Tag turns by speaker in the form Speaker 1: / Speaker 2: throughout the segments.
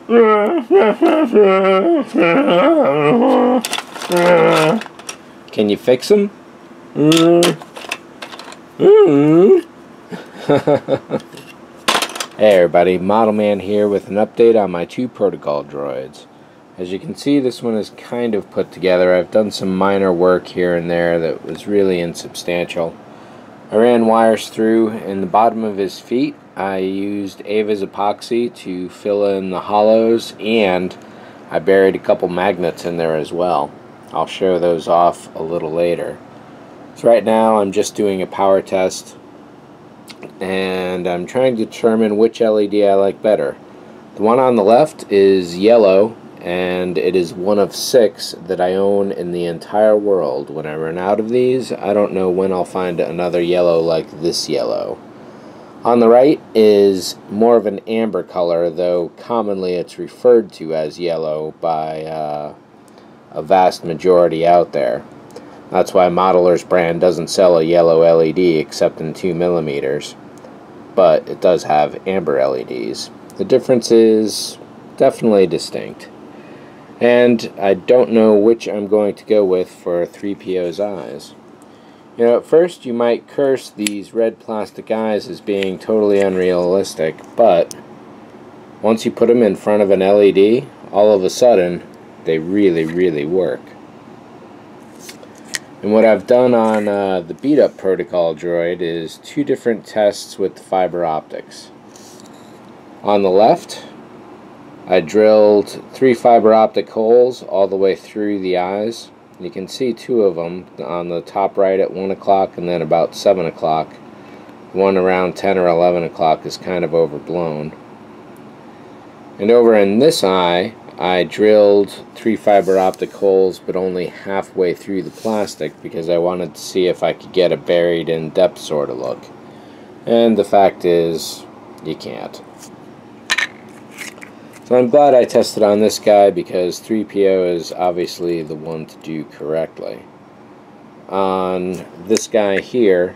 Speaker 1: Can you fix them? Hey everybody, ModelMan here with an update on my 2 protocol droids. As you can see, this one is kind of put together. I've done some minor work here and there that was really insubstantial. I ran wires through in the bottom of his feet. I used Ava's epoxy to fill in the hollows, and I buried a couple magnets in there as well. I'll show those off a little later. So right now I'm just doing a power test, and I'm trying to determine which LED I like better. The one on the left is yellow, and it is one of 6 that I own in the entire world. When I run out of these, I don't know when I'll find another yellow like this yellow. On the right is more of an amber color, though commonly it's referred to as yellow by a vast majority out there. That's why Modeler's brand doesn't sell a yellow LED except in 2mm, but it does have amber LEDs. The difference is definitely distinct. And I don't know which I'm going to go with for 3PO's eyes. You know, at first you might curse these red plastic eyes as being totally unrealistic, but once you put them in front of an LED, all of a sudden they really work. And what I've done on the beat up protocol droid is 2 different tests with fiber optics. On the left, I drilled 3 fiber optic holes all the way through the eyes. You can see 2 of them on the top right at 1 o'clock and then about 7 o'clock. One around 10 or 11 o'clock is kind of overblown. And over in this eye, I drilled 3 fiber optic holes, but only halfway through the plastic because I wanted to see if I could get a buried in depth sort of look. And the fact is, you can't. So I'm glad I tested on this guy because 3PO is obviously the one to do correctly. On this guy here,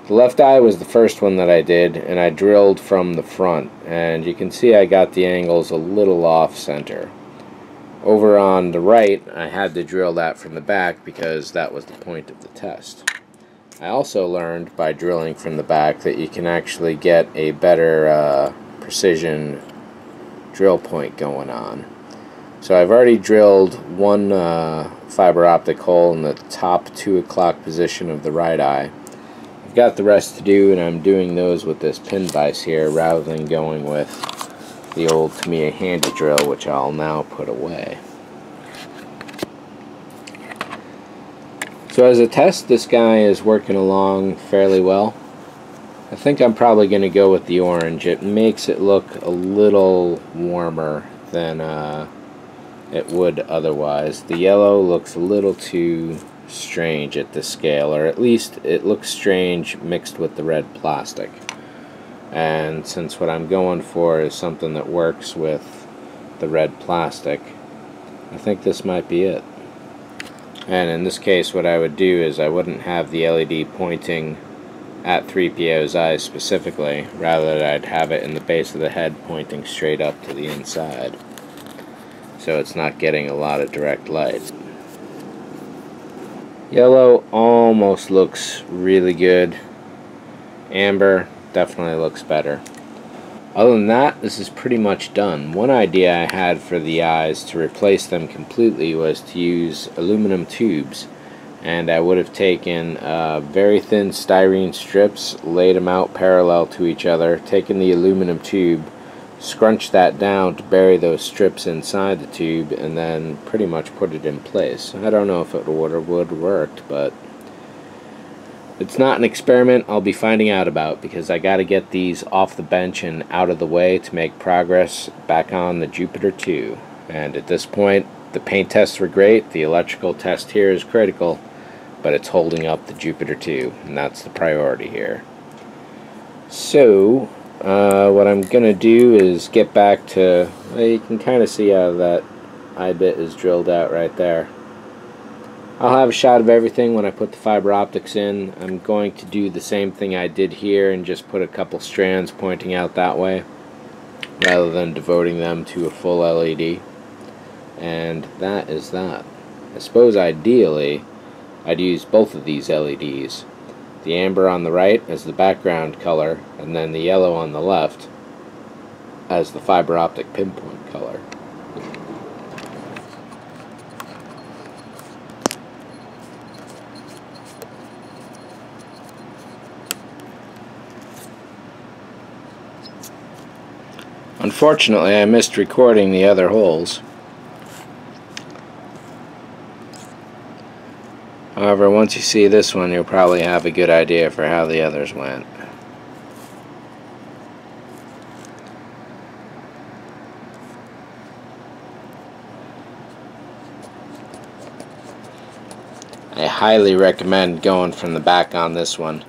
Speaker 1: the left eye was the first one that I did, and I drilled from the front, and you can see I got the angles a little off center. Over on the right, I had to drill that from the back because that was the point of the test. I also learned by drilling from the back that you can actually get a better precision drill point going on. So I've already drilled 1 fiber optic hole in the top 2 o'clock position of the right eye. I've got the rest to do, and I'm doing those with this pin vise here rather than going with the old Tamiya handy drill, which I'll now put away. So as a test, this guy is working along fairly well. I think I'm probably going to go with the orange. It makes it look a little warmer than it would otherwise. The yellow looks a little too strange at this scale, or at least it looks strange mixed with the red plastic. And since what I'm going for is something that works with the red plastic, I think this might be it. And in this case, what I would do is I wouldn't have the LED pointing at 3PO's eyes specifically, rather I'd have it in the base of the head pointing straight up to the inside, so it's not getting a lot of direct light. Yellow almost looks really good. Amber definitely looks better. Other than that, this is pretty much done. One idea I had for the eyes to replace them completely was to use aluminum tubes. And I would have taken very thin styrene strips, laid them out parallel to each other, taken the aluminum tube, scrunched that down to bury those strips inside the tube, and then pretty much put it in place. I don't know if it would or would have worked, but it's not an experiment I'll be finding out about because I got to get these off the bench and out of the way to make progress back on the Jupiter 2. And at this point, the paint tests were great, the electrical test here is critical, but it's holding up the Jupiter 2, and that's the priority here. So, what I'm going to do is get back to, well, you can kind of see how that eye bit is drilled out right there. I'll have a shot of everything when I put the fiber optics in. I'm going to do the same thing I did here and just put a couple strands pointing out that way. rather than devoting them to a full LED. And that is that. I suppose ideally I'd use both of these LEDs. The amber on the right as the background color, and then the yellow on the left as the fiber optic pinpoint color. Unfortunately, I missed recording the other holes. However, once you see this one, you'll probably have a good idea for how the others went. I highly recommend going from the back on this one.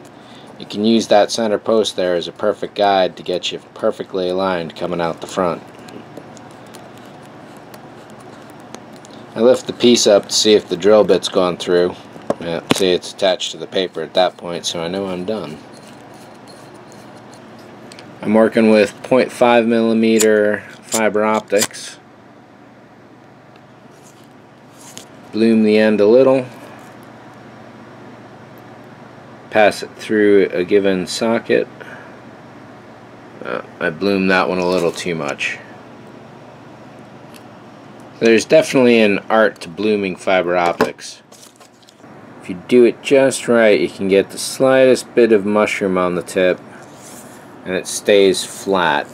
Speaker 1: You can use that center post there as a perfect guide to get you perfectly aligned coming out the front. I lift the piece up to see if the drill bit's gone through. Yeah, see, it's attached to the paper at that point, so I know I'm done. I'm working with 0.5mm fiber optics. Bloom the end a little. Pass it through a given socket. I bloomed that one a little too much. There's definitely an art to blooming fiber optics. If you do it just right, you can get the slightest bit of mushroom on the tip and it stays flat.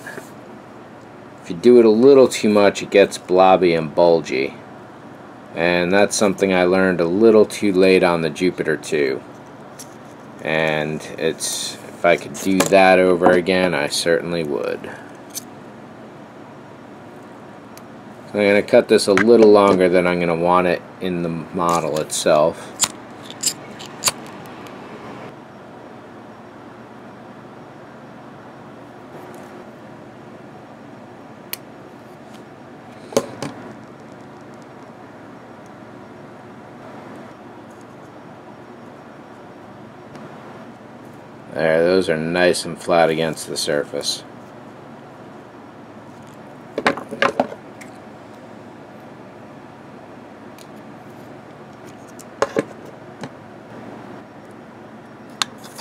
Speaker 1: If you do it a little too much, it gets blobby and bulgy. And that's something I learned a little too late on the Jupiter 2. And if I could do that over again, I certainly would. So I'm going to cut this a little longer than I'm going to want it in the model itself. There, those are nice and flat against the surface.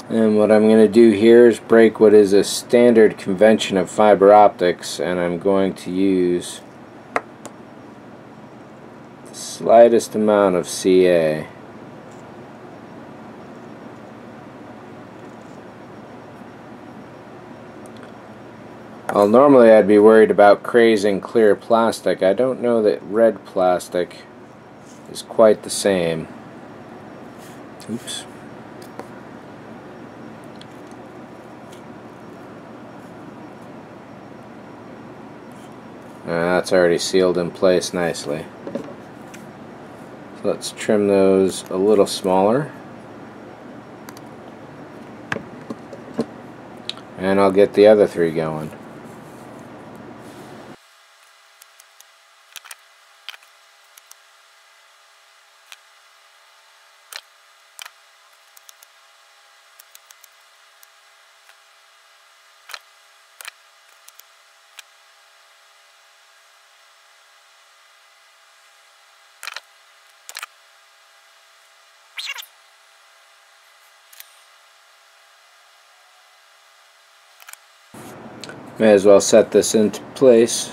Speaker 1: And what I'm going to do here is break what is a standard convention of fiber optics, and I'm going to use the slightest amount of CA. Well, normally I'd be worried about crazing clear plastic. I don't know that red plastic is quite the same. Oops. That's already sealed in place nicely. So let's trim those a little smaller. And I'll get the other three going. May as well set this into place.